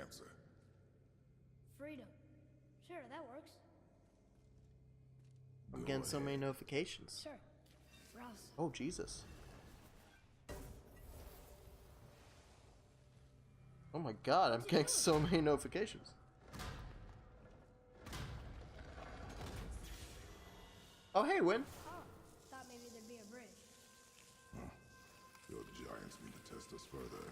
answer. Freedom. Sure, that works. I'm getting so many notifications. Sure. Browse. Oh, Jesus. Oh my god, I'm getting so many notifications. Oh, hey, Win. Oh, thought maybe there'd be a bridge. The giants need to test us further.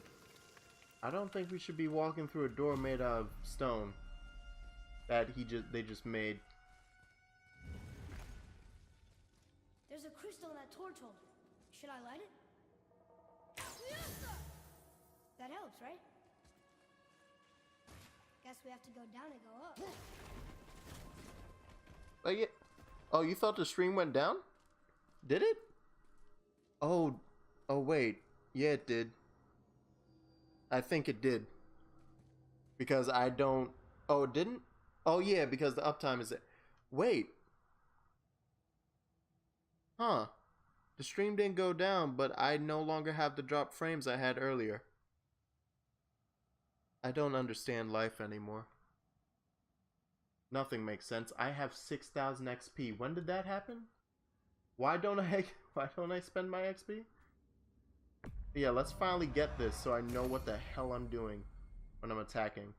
I don't think we should be walking through a door made out of stone that they just made. There's a crystal in that torch holder. Should I light it? That helps, right? Guess we have to go down and go up. Like it. Oh, you thought the stream went down? Did it? Oh, wait. Yeah, it did. I think it did. Because I don't... Oh, it didn't? Oh, yeah, because the uptime is... Wait. Huh. The stream didn't go down, but I no longer have the drop frames I had earlier. I don't understand life anymore. Nothing makes sense. I have 6,000 XP. When did that happen? Why don't I spend my XP? Yeah, let's finally get this so I know what the hell I'm doing when I'm attacking.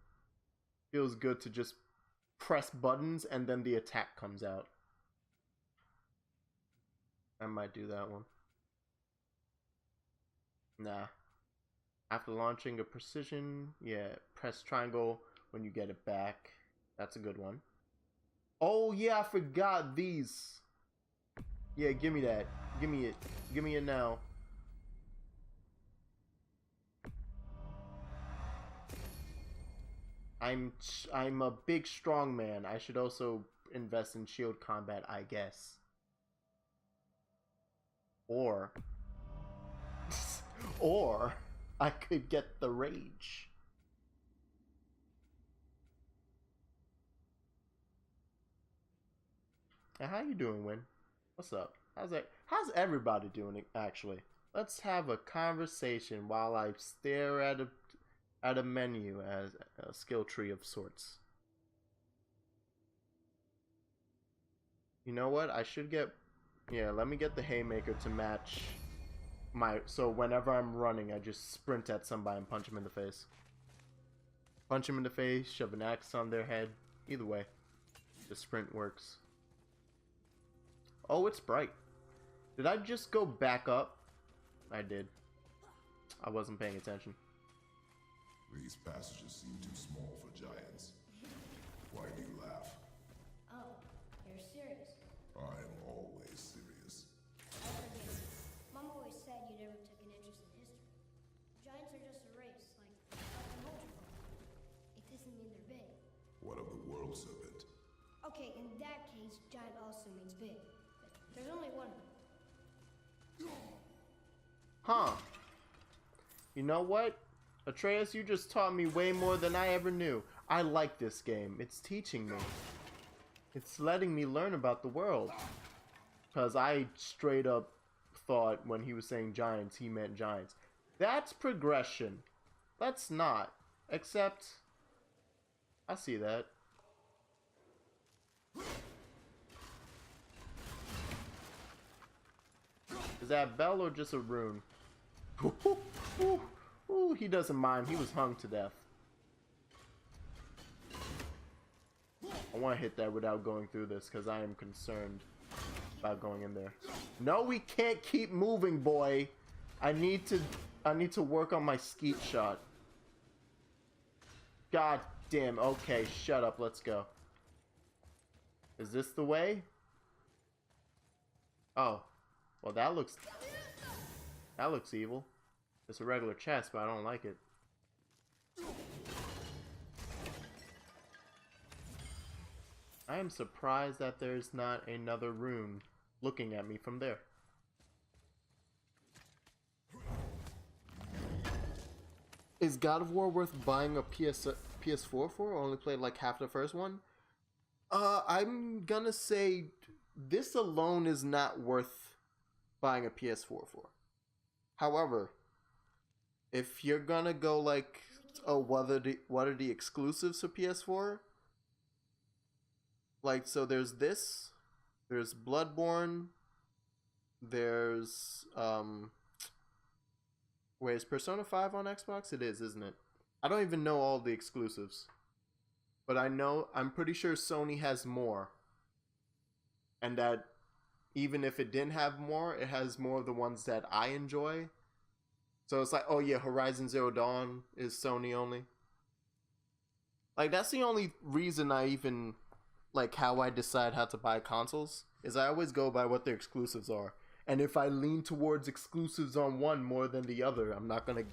Feels good to just press buttons and then the attack comes out. I might do that one. Nah. After launching a precision, yeah, press triangle when you get it back. That's a good one. Oh yeah, I forgot these. Yeah, give me that. Give me it. Give me it now. I'm a big strong man. I should also invest in shield combat, I guess. Or I could get the rage. Hey, how you doing, Win? What's up? How's everybody doing, actually? Let's have a conversation while I stare at a menu as a skill tree of sorts. You know what? I should get... Yeah, let me get the haymaker to match my... So whenever I'm running, I just sprint at somebody and punch them in the face. Punch them in the face, shove an axe on their head. Either way, the sprint works. Oh, it's bright. Did I just go back up? I did. I wasn't paying attention. These passages seem too small for giants. Why do you laugh? Oh, you're serious. I am always serious. I forget. Mom always said you never took an interest in history. Giants are just a race, like the multiple. It doesn't mean they're big. What of the world serpent? Okay, in that case, giant also means big. There's only one of them. Huh. You know what? Atreus, you just taught me way more than I ever knew. I like this game. It's teaching me. It's letting me learn about the world. Because I straight up thought when he was saying giants, he meant giants. That's progression. That's not. Except, I see that. Is that Bell or just a rune? Ooh, he doesn't mind. He was hung to death. I want to hit that without going through this because I am concerned about going in there. No, we can't keep moving, boy. I need to work on my skeet shot. God damn. Okay, shut up. Let's go. Is this the way? Oh. Well, that looks evil. It's a regular chest, but I don't like it. I am surprised that there's not another rune looking at me from there. Is God of War worth buying a PS4 for? Or only played like half the first one? I'm gonna say this alone is not worth buying a PS4 for. However, if you're gonna go like Oh, what are the exclusives for PS4? Like, so there's this, there's Bloodborne, there's wait, is Persona 5 on Xbox? It is, isn't it? I don't even know all the exclusives. But I'm pretty sure Sony has more. And that even if it didn't have more, it has more of the ones that I enjoy. So it's like, oh yeah, Horizon Zero Dawn is Sony only. Like, that's the only reason I even, like, how I decide how to buy consoles, is I always go by what their exclusives are. And if I lean towards exclusives on one more than the other, I'm not going to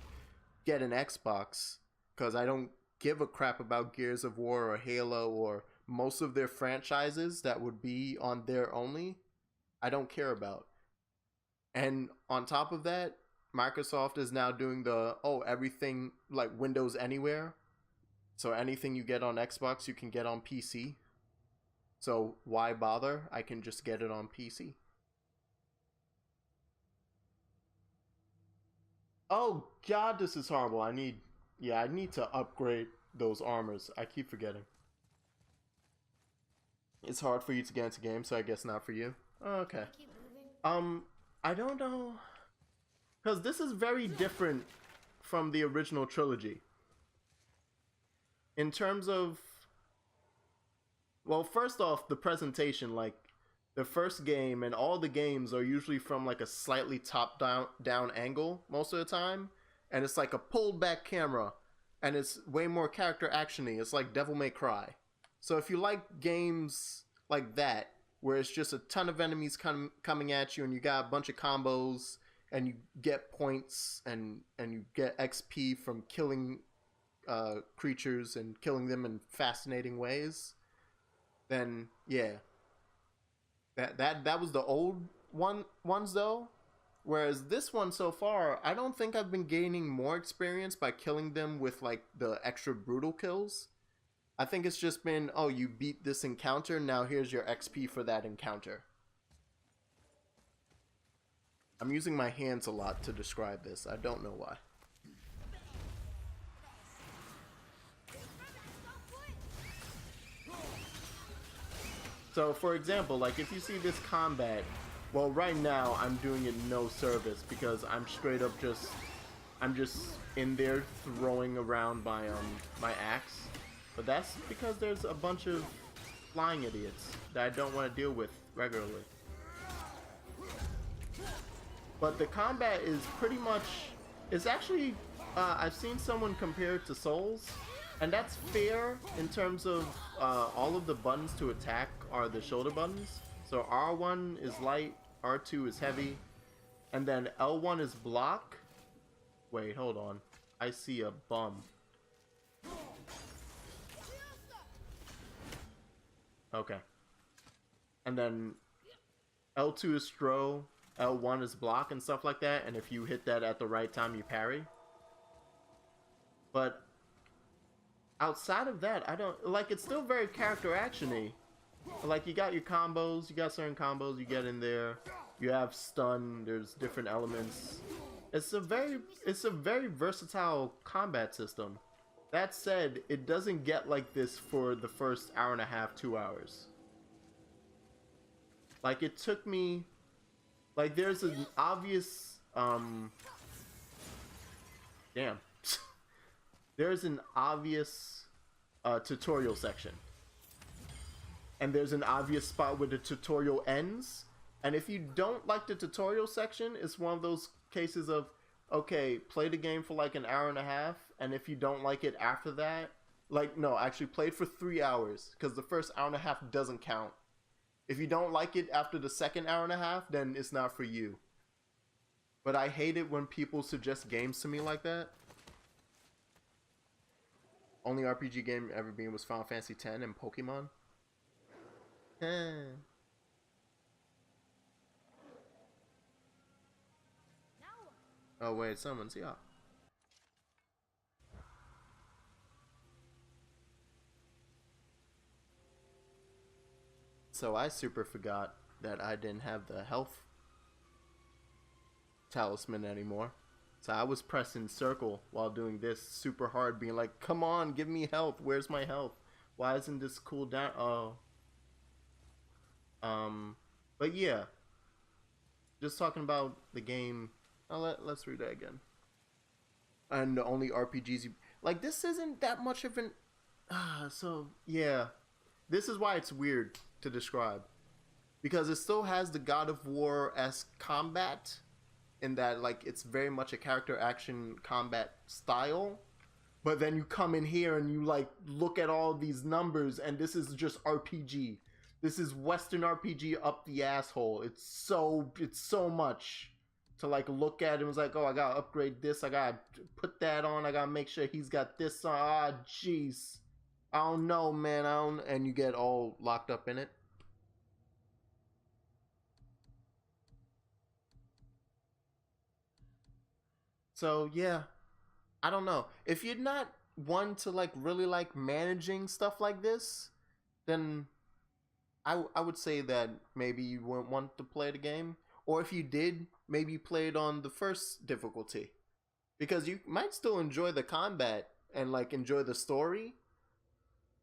get an Xbox, because I don't give a crap about Gears of War or Halo or most of their franchises that would be on there only. I don't care about. And on top of that, Microsoft is now doing everything like Windows Anywhere. So anything you get on Xbox, you can get on PC. So why bother? I can just get it on PC. Oh god, this is horrible. I need to upgrade those armors. I keep forgetting. It's hard for you to get into games, so I guess not for you. Okay. I don't know. Because this is very different from the original trilogy. In terms of... Well, first off, the presentation, like, the first game and all the games are usually from, like, a slightly top-down angle most of the time. And it's like a pulled back camera. And it's way more character action-y. It's like Devil May Cry. So if you like games like that, where it's just a ton of enemies coming at you and you got a bunch of combos and you get points and you get XP from killing creatures and killing them in fascinating ways, then yeah. That was the old ones though. Whereas this one so far, I don't think I've been gaining more experience by killing them with like the extra brutal kills. I think it's just been, oh, you beat this encounter, now here's your XP for that encounter. I'm using my hands a lot to describe this. I don't know why. So, for example, like if you see this combat, well, right now I'm doing it no service because I'm straight up I'm just in there throwing around my axe. But that's because there's a bunch of flying idiots that I don't want to deal with regularly. But the combat is pretty much, it's actually, I've seen someone compare it to Souls, and that's fair in terms of all of the buttons to attack are the shoulder buttons. So R1 is light, R2 is heavy, and then L1 is block. Wait, hold on. I see a bum. Okay. And then L2 is throw, L1 is block and stuff like that, and if you hit that at the right time, you parry. But outside of that, I don't... Like, it's still very character action-y. Like, you got your combos, you got certain combos you get in there. You have stun, there's different elements. It's a very versatile combat system. That said, it doesn't get like this for the first hour and a half, 2 hours. Like, it took me... Like, there's an obvious... Damn. There's an obvious tutorial section. And there's an obvious spot where the tutorial ends. And if you don't like the tutorial section, it's one of those cases of... Okay, play the game for like an hour and a half, and if you don't like it after that, like, no, actually play it for 3 hours, because the first hour and a half doesn't count. If you don't like it after the second hour and a half, then it's not for you. But I hate it when people suggest games to me like that. Only RPG game ever being was Final Fantasy X and Pokemon. Oh wait, someone's here. So I super forgot that I didn't have the health talisman anymore. So I was pressing circle while doing this super hard, being like, come on, give me health. Where's my health? Why isn't this cooldown? Oh. But yeah. Just talking about the game. Let's read that again. And the only RPGs you... Like, this isn't that much of an... so, yeah. This is why it's weird to describe. Because it still has the God of War-esque combat. In that, like, it's very much a character action combat style. But then you come in here and you, like, look at all these numbers, and this is just RPG. This is Western RPG up the asshole. It's so much to, like, look at. It was like, oh, I gotta upgrade this. I gotta put that on. I gotta make sure he's got this on. Ah, jeez. I don't know, man. And you get all locked up in it. So, yeah. I don't know. If you're not one to, like, really like managing stuff like this, then I would say that maybe you wouldn't want to play the game. Or if you did, maybe play it on the first difficulty. Because you might still enjoy the combat and, like, enjoy the story.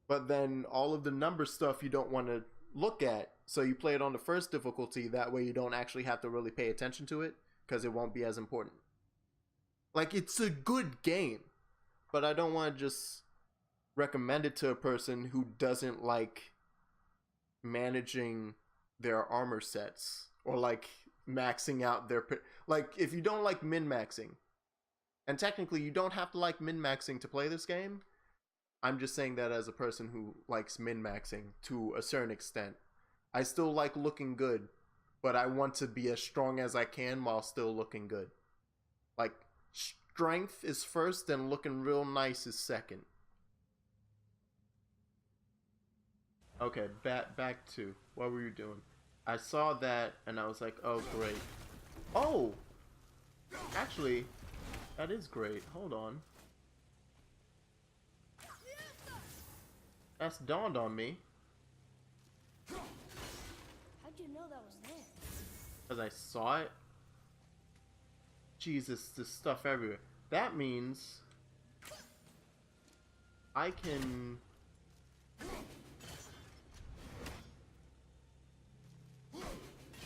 But then all of the number stuff you don't want to look at. So you play it on the first difficulty. That way you don't actually have to really pay attention to it. Because it won't be as important. Like, it's a good game. But I don't want to just recommend it to a person who doesn't like managing their armor sets. Or, like, maxing out their... Like, if you don't like min-maxing. And technically, you don't have to like min-maxing to play this game. I'm just saying that as a person who likes min-maxing to a certain extent. I still like looking good. But I want to be as strong as I can while still looking good. Like... Strength is first, and looking real nice is second. Okay, back to what were you doing? I saw that and I was like, oh great. Oh! Actually, that is great. Hold on. That's dawned on me. How'd you know that was there? Because I saw it. Jesus, there's stuff everywhere. That means I can...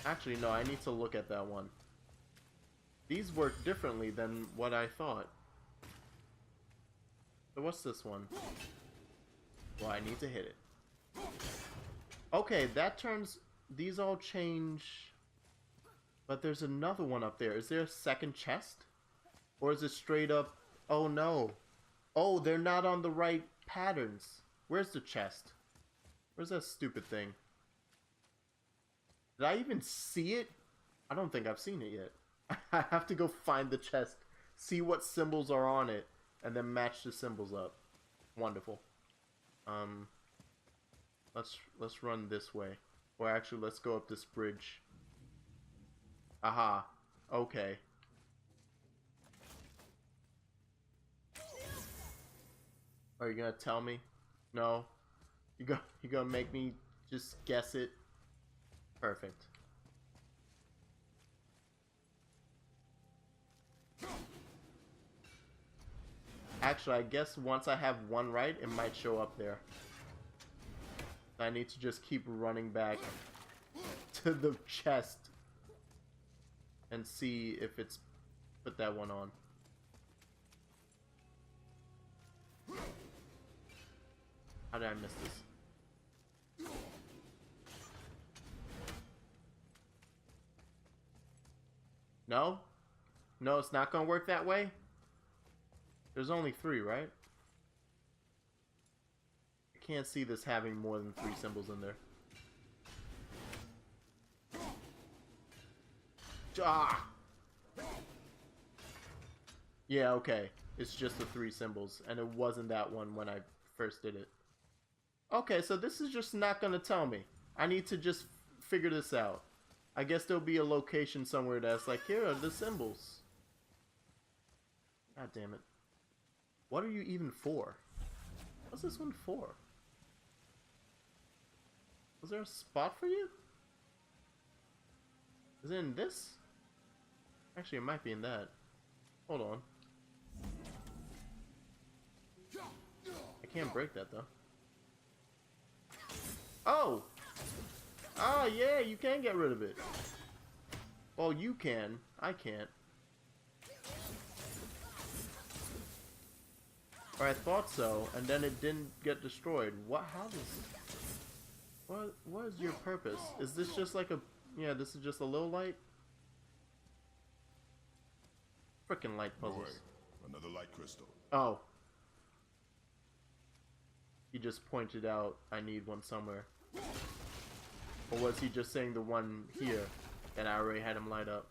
Actually, no, I need to look at that one. These work differently than what I thought. So what's this one? Well, I need to hit it. Okay, that turns... These all change... But there's another one up there. Is there a second chest? Or is it straight up... Oh no. Oh, they're not on the right patterns. Where's the chest? Where's that stupid thing? Did I even see it? I don't think I've seen it yet. I have to go find the chest. See what symbols are on it. And then match the symbols up. Wonderful. Let's run this way. Or actually, let's go up this bridge. Aha. Okay. Are you gonna tell me? No. You gonna make me just guess it? Perfect. Actually, I guess once I have one right, it might show up there. I need to just keep running back to the chest and see if it's put that one on. How did I miss this? No? No, it's not gonna work that way? There's only 3, right? I can't see this having more than 3 symbols in there. Ah! Yeah, okay. It's just the 3 symbols, and it wasn't that one when I first did it. Okay, so this is just not gonna tell me. I need to just figure this out. I guess there'll be a location somewhere that's like, here are the symbols. God damn it. What are you even for? What's this one for? Was there a spot for you? Is it in this? Actually, it might be in that. Hold on. I can't break that though. Oh! Ah, yeah, you can get rid of it. Well, you can. I can't. Or I thought so, and then it didn't get destroyed. What? How does... What is your purpose? Is this just like a... Yeah, this is just a little light? Frickin' light puzzles. Boy, another light crystal. Oh. He just pointed out I need one somewhere. Or was he just saying the one here that I already had him light up?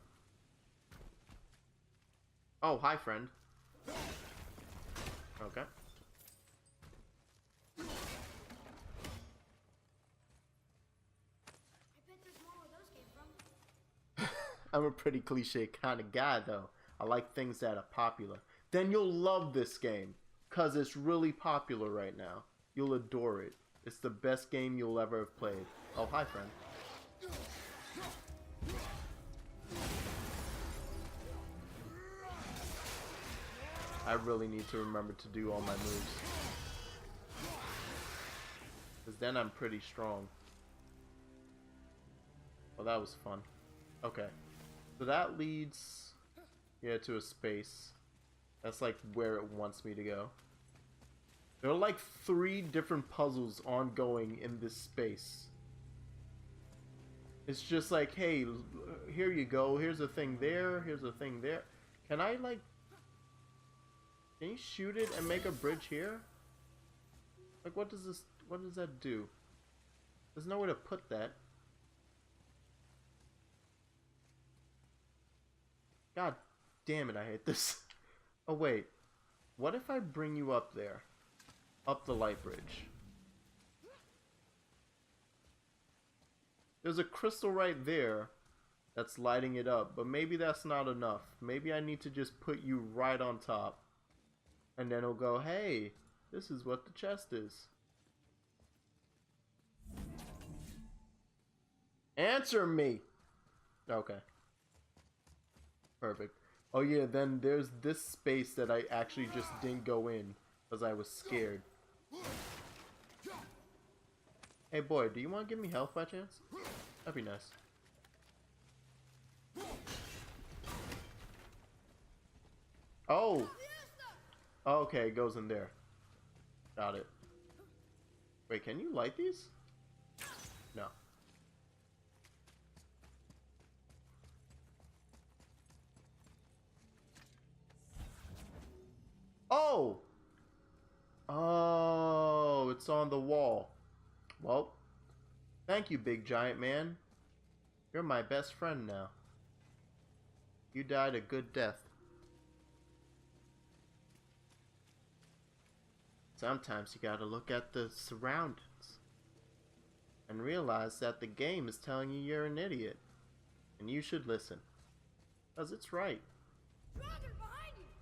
Oh, hi, friend. Okay. I bet there's more where those came from. I'm a pretty cliche kind of guy, though. I like things that are popular. Then you'll love this game, because it's really popular right now. You'll adore it. It's the best game you'll ever have played. Oh, hi, friend. I really need to remember to do all my moves. Because then I'm pretty strong. Well, that was fun. Okay. So that leads... Yeah, to a space. That's like where it wants me to go. There are like 3 different puzzles ongoing in this space. It's just like, hey, here you go. Here's a thing there. Here's a thing there. Can I like... Can you shoot it and make a bridge here? Like, what does this... What does that do? There's nowhere to put that. God damn it, I hate this. Oh, wait. What if I bring you up there? Up the light bridge. There's a crystal right there that's lighting it up, but maybe that's not enough. Maybe I need to just put you right on top. And then it'll go, hey, this is what the chest is. Answer me! Okay. Perfect. Oh yeah, then there's this space that I actually just didn't go in because I was scared. Hey boy, do you want to give me health by chance? That'd be nice. Oh! Okay, it goes in there. Got it. Wait, can you light these? No. Oh! Oh, it's on the wall. Well, thank you, big giant man. You're my best friend now. You died a good death. Sometimes you gotta look at the surroundings and realize that the game is telling you you're an idiot. And you should listen. 'Cause it's right.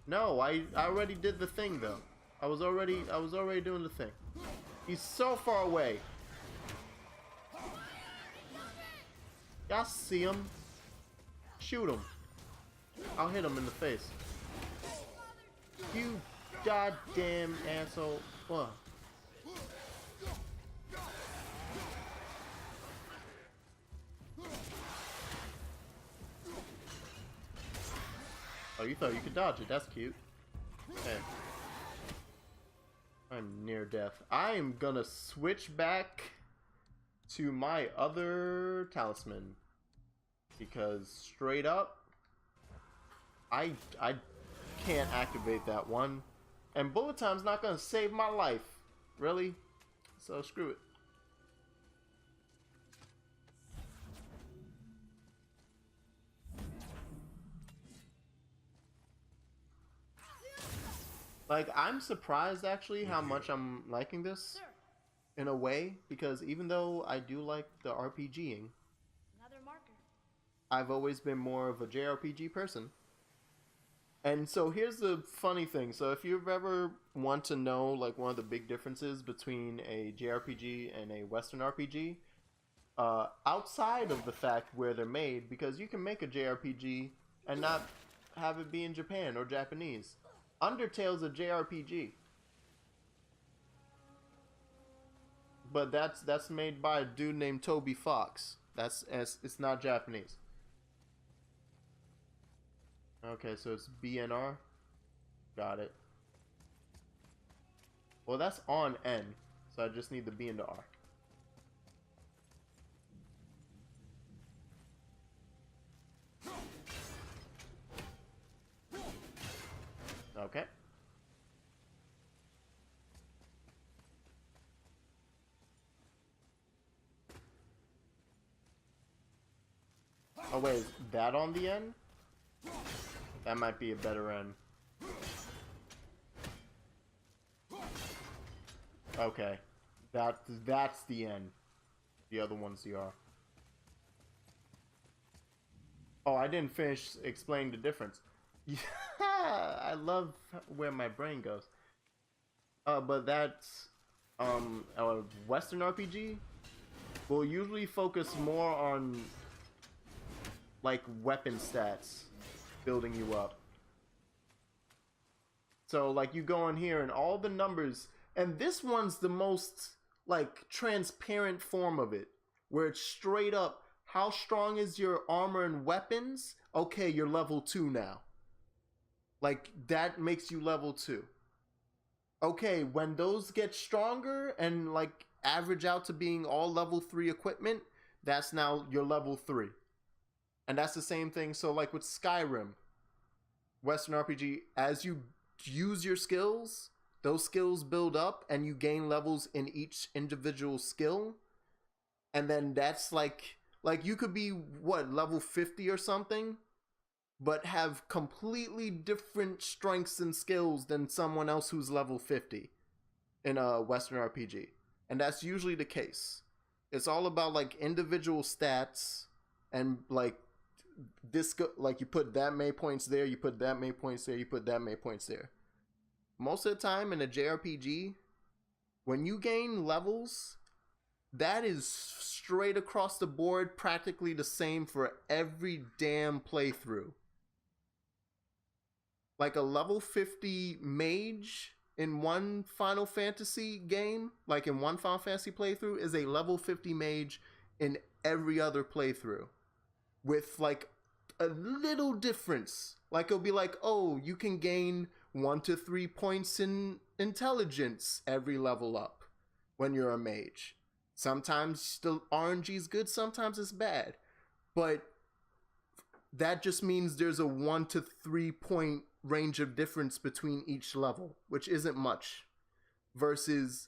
No, I already did the thing though. I was already doing the thing. He's so far away. Y'all see him? Shoot him. I'll hit him in the face. You goddamn asshole. What? Oh, you thought you could dodge it. That's cute. Okay. I'm near death. I am gonna switch back to my other talisman. Because straight up, I can't activate that one. And bullet time's not gonna save my life. Really? So screw it. Like, I'm surprised actually how much I'm liking this in a way, because even though I do like the RPGing, Another marker. I've always been more of a JRPG person. And so here's the funny thing. So if you've ever want to know like one of the big differences between a JRPG and a Western RPG, outside of the fact where they're made, because you can make a JRPG and not have it be in Japan or Japanese. Undertale's a JRPG. But that's made by a dude named Toby Fox. It's not Japanese. Okay, so it's BNR. Got it. Well, that's on N, so I just need the B and the R. Okay. Oh wait, is that on the N? That might be a better N. Okay. That's the N. The other one's the R. Oh, I didn't finish explaining the difference. Yeah, I love where my brain goes. But that's a Western RPG will usually focus more on like weapon stats, building you up. So like you go in here and all the numbers, and this one's the most like transparent form of it, where it's straight up, how strong is your armor and weapons? Okay, you're level 2 now. Like that makes you level 2. Okay, when those get stronger and like average out to being all level 3 equipment, that's now your level 3. And that's the same thing. So like with Skyrim, Western RPG, as you use your skills, those skills build up and you gain levels in each individual skill. And then that's like you could be what, level 50 or something, but have completely different strengths and skills than someone else who's level 50 in a Western RPG. And that's usually the case. It's all about like individual stats and like this, like you put that many points there, you put that many points there, you put that many points there. Most of the time in a JRPG, when you gain levels, that is straight across the board, practically the same for every damn playthrough. Like a level 50 mage in one Final Fantasy game, like in one Final Fantasy playthrough, is a level 50 mage in every other playthrough. With like a little difference. Like it'll be like, oh, you can gain 1 to 3 points in intelligence every level up when you're a mage. Sometimes the RNG is good, sometimes it's bad. But that just means there's a 1 to 3 point range of difference between each level, which isn't much. Versus,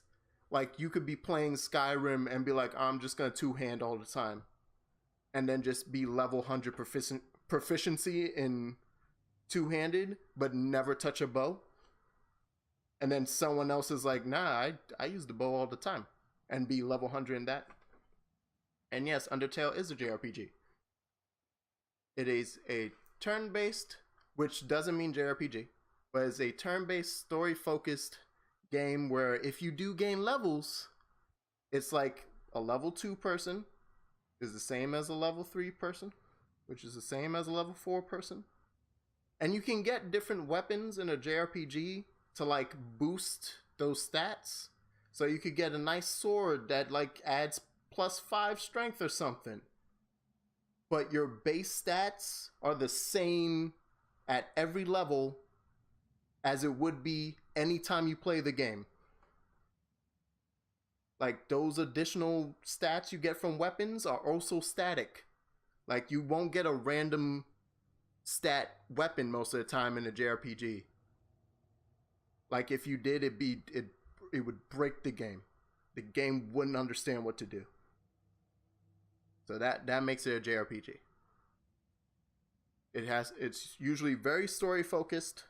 like, you could be playing Skyrim and be like, I'm just gonna two-hand all the time. And then just be level 100 proficiency in two-handed, but never touch a bow. And then someone else is like, nah, I use the bow all the time. And be level 100 in that. And yes, Undertale is a JRPG. It is a turn-based, which doesn't mean JRPG, but it's a turn-based, story-focused game where if you do gain levels, it's like a level 2 person is the same as a level 3 person, which is the same as a level 4 person. And you can get different weapons in a JRPG to like boost those stats. So you could get a nice sword that like adds +5 strength or something. But your base stats are the same at every level as it would be anytime you play the game. Like those additional stats you get from weapons are also static. Like you won't get a random stat weapon most of the time in a JRPG. Like if you did, it would break the game. The game wouldn't understand what to do. So that makes it a JRPG. It's usually very story focused.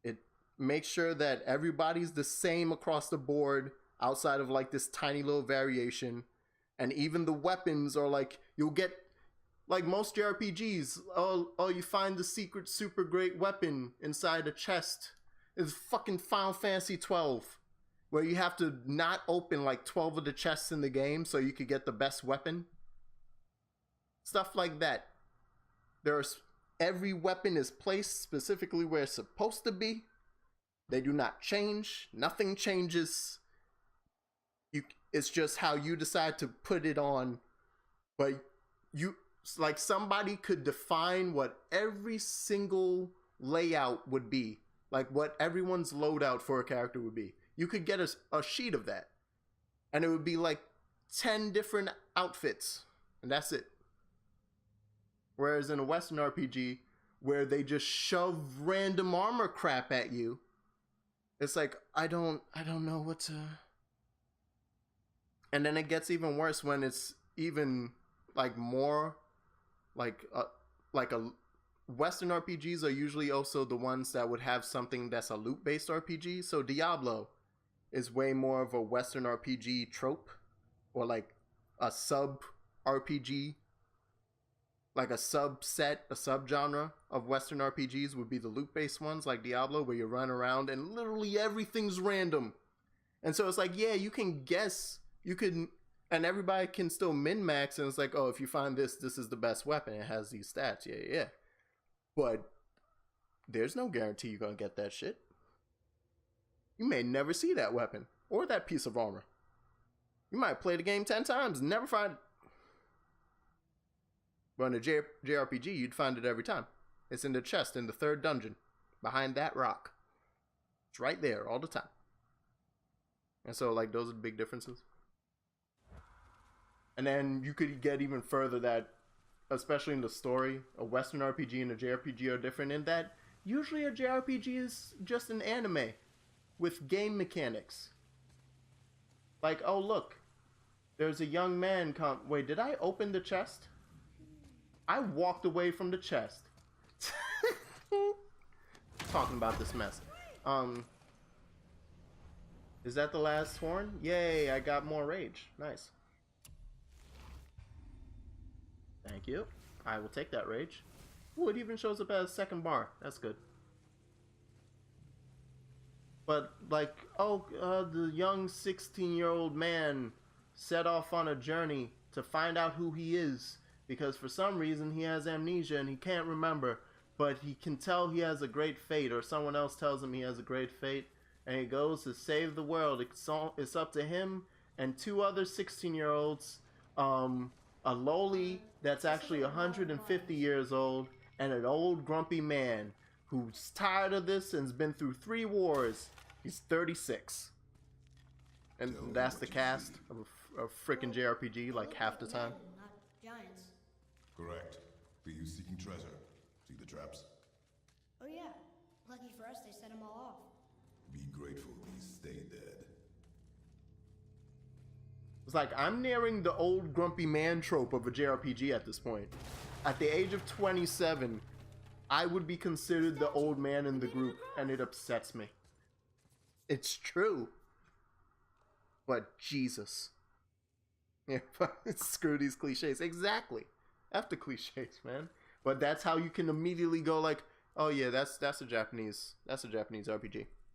It makes sure that everybody's the same across the board outside of like this tiny little variation. And even the weapons are like, you'll get like most JRPGs, oh you find the secret super great weapon inside a chest. It's fucking Final Fantasy 12, where you have to not open like 12 of the chests in the game so you could get the best weapon. Stuff like that. There's Every weapon is placed specifically where it's supposed to be. They do not change. Nothing changes. It's just how you decide to put it on. But like somebody could define what every single layout would be. Like what everyone's loadout for a character would be. You could get a sheet of that. And it would be like 10 different outfits. And that's it. Whereas in a Western RPG, where they just shove random armor crap at you, it's like, I don't know what to... And then it gets even worse when it's even like more like a Western RPGs are usually also the ones that would have something that's a loot-based RPG. So Diablo is way more of a Western RPG trope, or like a sub RPG, like a subset, a subgenre of Western RPGs would be the loot-based ones like Diablo, where you run around and literally everything's random. And so it's like, yeah, you can guess, and everybody can still min-max, and it's like, oh, if you find this is the best weapon. It has these stats. Yeah. But there's no guarantee you're going to get that shit. You may never see that weapon or that piece of armor. You might play the game 10 times and never find it. But in a JRPG, you'd find it every time. It's in the chest in the 3rd dungeon, behind that rock. It's right there all the time. And so, like, those are the big differences. And then you could get even further that, especially in the story, a Western RPG and a JRPG are different in that usually a JRPG is just an anime with game mechanics. Like, oh look, there's a young man wait, did I open the chest? I walked away from the chest. Talking about this mess. Is that the last horn? Yay, I got more rage. Nice. Thank you. I will take that rage. Ooh, it even shows up as 2nd bar. That's good. But, like, the young 16-year-old man set off on a journey to find out who he is, because for some reason he has amnesia and he can't remember, but he can tell he has a great fate, or someone else tells him he has a great fate, and he goes to save the world. It's up to him and 2 other 16-year-olds, a lowly that's actually 150 years old, and an old grumpy man who's tired of this and's been through 3 wars. He's 36. And that's the cast of a frickin' JRPG, like half the time. Not giants. Correct. Be you seeking treasure? See the traps? Oh yeah. Lucky for us, they set them all off. Be grateful these stay dead. It's like, I'm nearing the old grumpy man trope of a JRPG at this point. At the age of 27, I would be considered the old man in the group, and it upsets me. It's true. But Jesus. Yeah, screw these cliches. Exactly. After cliches, man. But that's how you can immediately go like, oh yeah, that's a Japanese RPG.